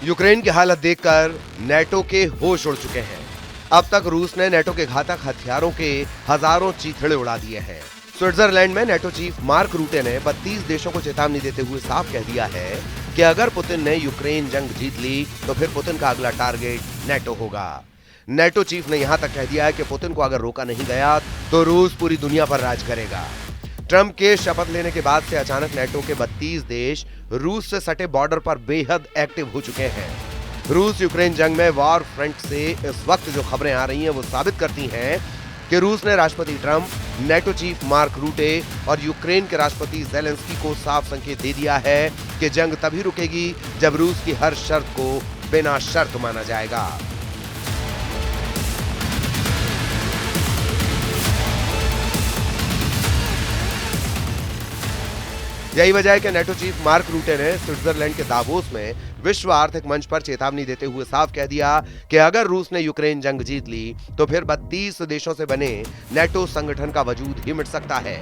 Ukraine की हालत देखकर नेटो के होश उड़ चुके हैं। अब तक रूस ने नेटो के घातक हथियारों के हजारों चीथड़े उड़ा दिए हैं। स्विट्जरलैंड में नेटो चीफ मार्क रूटे ने 32 देशों को चेतावनी देते हुए साफ कह दिया है कि अगर पुतिन ने यूक्रेन जंग जीत ली तो फिर पुतिन का अगला टारगेट नेटो होगा। नेटो चीफ ने यहां तक कह दिया है कि पुतिन को अगर रोका नहीं गया तो रूस पूरी दुनिया पर राज करेगा। ट्रंप के शपथ लेने के बाद से अचानक नेटो के 32 देश रूस से सटे बॉर्डर पर बेहद एक्टिव हो चुके हैं। रूस यूक्रेन जंग में वॉर फ्रंट से इस वक्त जो खबरें आ रही हैं वो साबित करती हैं कि रूस ने राष्ट्रपति ट्रंप, नेटो चीफ मार्क रूटे और यूक्रेन के राष्ट्रपति ज़ेलेंस्की को साफ संकेत दे दिया है कि जंग तभी रुकेगी जब रूस की हर शर्त को बिना शर्त माना जाएगा। यही वजह है कि नेटो चीफ मार्क रूटे ने स्विट्जरलैंड के दावोस में विश्व आर्थिक मंच पर चेतावनी देते हुए साफ कह दिया कि अगर रूस ने यूक्रेन जंग जीत ली तो फिर 32 देशों से बने नेटो संगठन का वजूद ही मिट सकता है।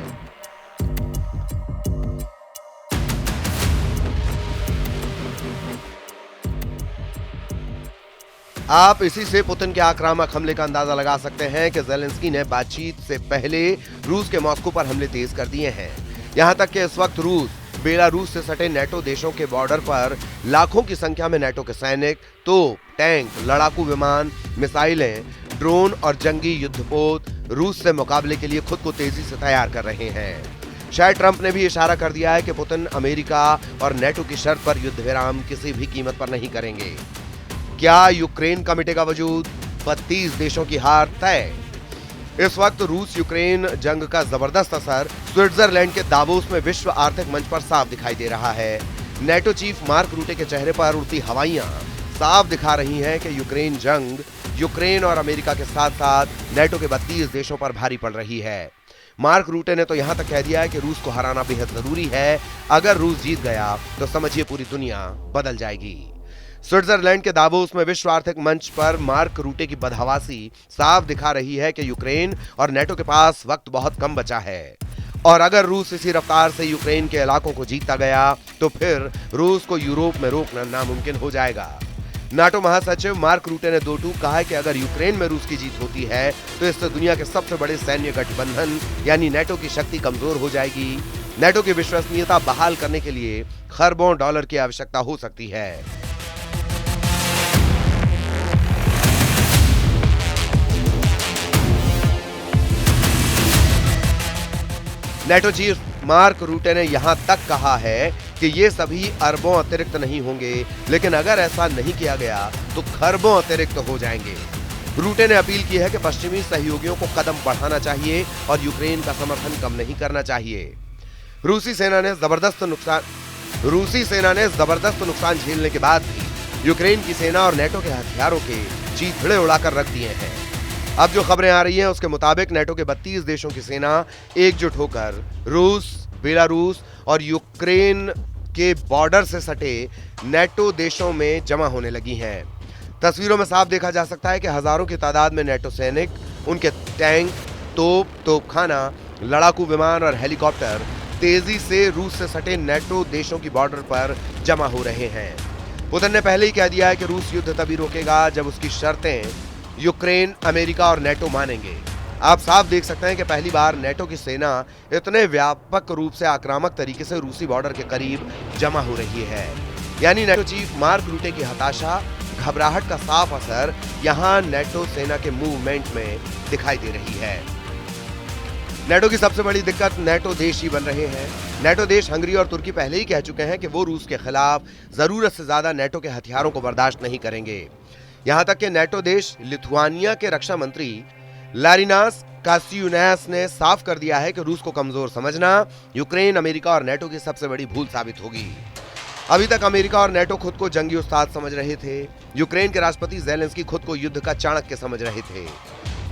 आप इसी से पुतिन के आक्रामक हमले का अंदाजा लगा सकते हैं कि ज़ेलेंस्की ने बातचीत से पहले रूस के मॉस्को पर हमले तेज कर दिए हैं। यहां तक कि इस वक्त रूस बेलारूस से सटे नेटो देशों के बॉर्डर पर लाखों की संख्या में नेटो के सैनिक, तोप, टैंक, लड़ाकू विमान, मिसाइलें, ड्रोन और जंगी युद्धपोत रूस से मुकाबले के लिए खुद को तेजी से तैयार कर रहे हैं। शायद ट्रंप ने भी इशारा कर दिया है कि पुतिन अमेरिका और नेटो की शर्त पर युद्ध विराम किसी भी कीमत पर नहीं करेंगे। क्या यूक्रेन का मिटेगा वजूद? 32 देशों की हार तय। इस वक्त रूस यूक्रेन जंग का जबरदस्त असर स्विट्जरलैंड के दावोस में विश्व आर्थिक मंच पर साफ दिखाई दे रहा है। नेटो चीफ मार्क रूटे के चेहरे पर उड़ती हवाइयां साफ दिखा रही हैं कि यूक्रेन जंग यूक्रेन और अमेरिका के साथ साथ नेटो के 32 देशों पर भारी पड़ रही है। मार्क रूटे ने तो यहां तक कह दिया है कि रूस को हराना बेहद जरूरी है। अगर रूस जीत गया तो समझिए पूरी दुनिया बदल जाएगी। स्विट्जरलैंड के दावोस में विश्व आर्थिक मंच पर मार्क रूटे की बदहवासी साफ दिखा रही है कि यूक्रेन और नेटो के पास वक्त बहुत कम बचा है और अगर रूस इसी रफ्तार से यूक्रेन के इलाकों को जीतता गया तो फिर रूस को यूरोप में रोकना नामुमकिन हो जाएगा। नाटो महासचिव मार्क रूटे ने दो टूक कहा है कि अगर यूक्रेन में रूस की जीत होती है तो इससे दुनिया के सबसे बड़े सैन्य गठबंधन यानी नेटो की शक्ति कमजोर हो जाएगी। नेटो की विश्वसनीयता बहाल करने के लिए खरबों डॉलर की आवश्यकता हो सकती है। नेटो चीफ मार्क रूटे ने यहां तक कहा है कि ये सभी अरबों अतिरिक्त नहीं होंगे, लेकिन अगर ऐसा नहीं किया गया तो खरबों अतिरिक्त हो जाएंगे। रूटे ने अपील की है कि पश्चिमी सहयोगियों को कदम बढ़ाना चाहिए और यूक्रेन का समर्थन कम नहीं करना चाहिए। रूसी सेना ने जबरदस्त नुकसान झेलने के बाद भी यूक्रेन की सेना और नेटो के हथियारों के चीथड़े उड़ाकर रख दिए हैं। अब जो खबरें आ रही हैं उसके मुताबिक नेटो के 32 देशों की सेना एकजुट होकर रूस, बेलारूस और यूक्रेन के बॉर्डर से सटे नेटो देशों में जमा होने लगी हैं। तस्वीरों में साफ देखा जा सकता है कि हजारों की तादाद में नेटो सैनिक, उनके टैंक, तोपखाना, लड़ाकू विमान और हेलीकॉप्टर तेजी से रूस से सटे नेटो देशों की बॉर्डर पर जमा हो रहे हैं। पुतिन ने पहले ही कह दिया है कि रूस युद्ध तभी रोकेगा जब उसकी शर्तें यूक्रेन, अमेरिका और नेटो मानेंगे। आप साफ देख सकते हैं कि पहली बार नेटो की सेना इतने व्यापक रूप से आक्रामक तरीके से रूसी बॉर्डर के करीब जमा हो रही है। यानी नेटो चीफ मार्क रूटे की हताशा, घबराहट का साफ असर यहां नेटो सेना के मूवमेंट में दिखाई दे रही है। नेटो की सबसे बड़ी दिक्कत नेटो देश ही बन रहे हैं। नेटो देश हंगरी और तुर्की पहले ही कह चुके हैं कि वो रूस के खिलाफ जरूरत से ज्यादा नेटो के हथियारों को बर्दाश्त नहीं करेंगे। यहां तक कि नेटो देश लिथुआनिया के रक्षा मंत्री लारिनास कासियुनैस ने साफ कर दिया है कि रूस को कमजोर समझना यूक्रेन, अमेरिका और नेटो की सबसे बड़ी भूल साबित होगी। अभी तक अमेरिका और नेटो खुद को जंगी उस्ताद समझ रहे थे। यूक्रेन के राष्ट्रपति ज़ेलेंस्की खुद को युद्ध का चाणक्य समझ रहे थे।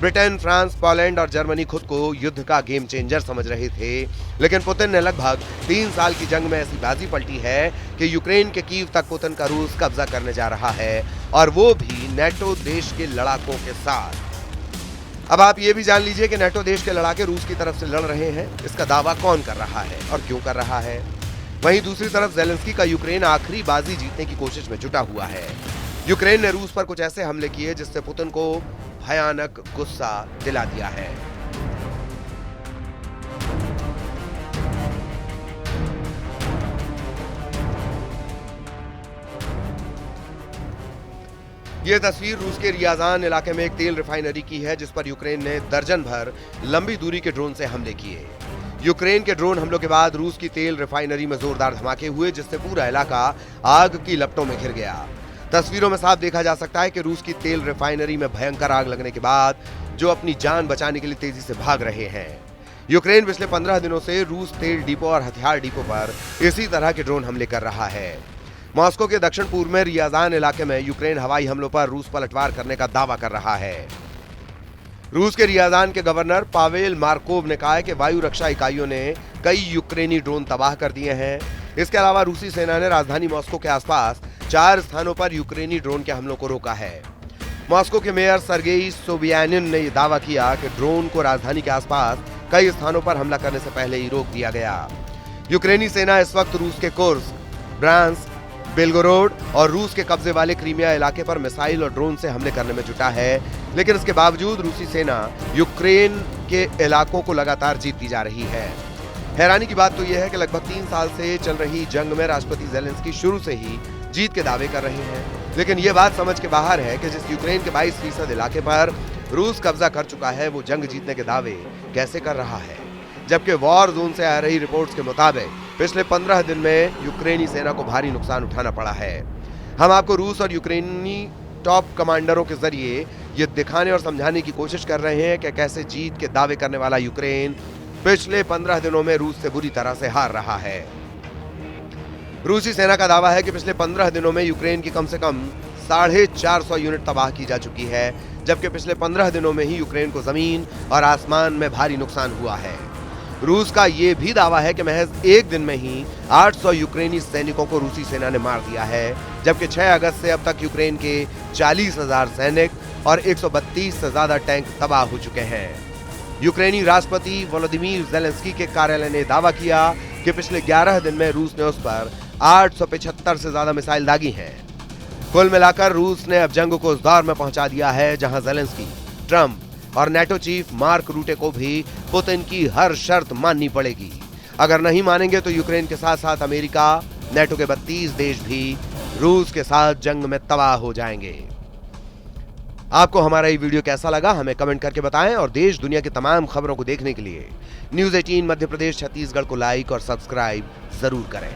ब्रिटेन, फ्रांस, पोलैंड और जर्मनी खुद को युद्ध का गेम चेंजर समझ रहे थे। लेकिन पुतिन ने लगभग 3 साल की जंग में ऐसी बाजी पलटी है कि यूक्रेन के कीव तक पुतिन का रूस कब्जा करने जा रहा है और वो भी नेटो देश के लड़ाकों के साथ। अब आप ये भी जान लीजिए कि नेटो देश के लड़ाके रूस की तरफ से लड़ रहे हैं। इसका दावा कौन कर रहा है और क्यों कर रहा है? वहीं दूसरी तरफ ज़ेलेंस्की का यूक्रेन आखिरी बाजी जीतने की कोशिश में जुटा हुआ है। यूक्रेन ने रूस पर कुछ ऐसे हमले किए जिससे पुतिन को भयानक गुस्सा दिला दिया है। यह तस्वीर रूस के रियाजान इलाके में एक तेल रिफाइनरी की है, जिस पर यूक्रेन ने दर्जन भर लंबी दूरी के ड्रोन से हमले किए। यूक्रेन के ड्रोन हमलों के बाद रूस की तेल रिफाइनरी में जोरदार धमाके हुए, जिससे पूरा इलाका आग की लपटों में घिर गया। तस्वीरों में साफ देखा जा सकता है कि रूस की तेल रिफाइनरी में भयंकर आग लगने के बाद जो अपनी जान बचाने के लिए तेजी से भाग रहे हैं। यूक्रेन पिछले 15 दिनों से रूस तेल डिपो और हथियार डिपो पर इसी तरह के ड्रोन हमले कर रहा है। मॉस्को के दक्षिण पूर्व में रियाजान इलाके में यूक्रेन हवाई हमलों पर रूस पलटवार करने का दावा कर रहा है। रूस के रियाजान के गवर्नर पावेल मार्कोव ने कहा है कि वायु रक्षा इकाइयों ने कई यूक्रेनी ड्रोन तबाह कर दिए हैं। इसके अलावा रूसी सेना ने राजधानी मॉस्को के आसपास 4 स्थानों पर यूक्रेनी ड्रोन के हमलों को रोका है। मॉस्को के मेयर सर्गेई सोबियानिन ने यह दावा किया कि ड्रोन को राजधानी के आसपास कई स्थानों पर हमला करने से पहले ही रोक दिया गया। यूक्रेनी सेना इस वक्त रूस के कुर्स्क, ब्रांस्क, बेलगोरोड और रूस के कब्जे वाले क्रीमिया इलाके पर मिसाइल और ड्रोन से हमले करने में जुटा है, लेकिन इसके बावजूद रूसी सेना यूक्रेन के इलाकों को लगातार जीतती जा रही है। हैरानी की बात तो यह है कि लगभग 3 साल से चल रही जंग में राष्ट्रपति ज़ेलेंस्की शुरू से ही जीत के दावे कर रहे हैं, लेकिन यह बात समझ के बाहर है कि जिस यूक्रेन के 22% इलाके पर रूस कब्जा कर चुका है, वो जंग जीतने के दावे कैसे कर रहा है। जबकि वॉर जोन से आ रही रिपोर्ट्स के मुताबिक पिछले 15 दिन में यूक्रेनी सेना को भारी नुकसान उठाना पड़ा है। हम आपको रूस और यूक्रेनी टॉप कमांडरों के जरिए ये दिखाने और समझाने की कोशिश कर रहे हैं कि कैसे जीत के दावे करने वाला यूक्रेन पिछले 15 दिनों में रूस से बुरी तरह से हार रहा है। रूसी सेना का दावा है कि पिछले 15 दिनों में यूक्रेन की कम से कम 450 यूनिट तबाह की जा चुकी है, जबकि पिछले 15 दिनों में ही यूक्रेन को जमीन और आसमान में भारी नुकसान हुआ है। रूस का यह भी दावा है कि महज एक दिन में ही 800 यूक्रेनी सैनिकों को रूसी सेना ने मार दिया है, जबकि 6 अगस्त से अब तक यूक्रेन के 40,000 सैनिक और 132 से ज्यादा टैंक तबाह हो चुके हैं। यूक्रेनी राष्ट्रपति वोलोदिमीर ज़ेलेंस्की के कार्यालय ने दावा किया कि पिछले 11 दिन में रूस ने उस पर 875 से ज्यादा मिसाइल दागी हैं। कुल मिलाकर रूस ने अब जंग को उस दौर में पहुंचा दिया है जहां ज़ेलेंस्की, ट्रंप और नेटो चीफ मार्क रूटे को भी पुतिन की हर शर्त माननी पड़ेगी। अगर नहीं मानेंगे तो यूक्रेन के साथ साथ अमेरिका, नेटो के 32 देश भी रूस के साथ जंग में तबाह हो जाएंगे। आपको हमारा ये वीडियो कैसा लगा हमें कमेंट करके बताएं और देश दुनिया की तमाम खबरों को देखने के लिए न्यूज़ 18 मध्य प्रदेश छत्तीसगढ़ को लाइक और सब्सक्राइब जरूर करें।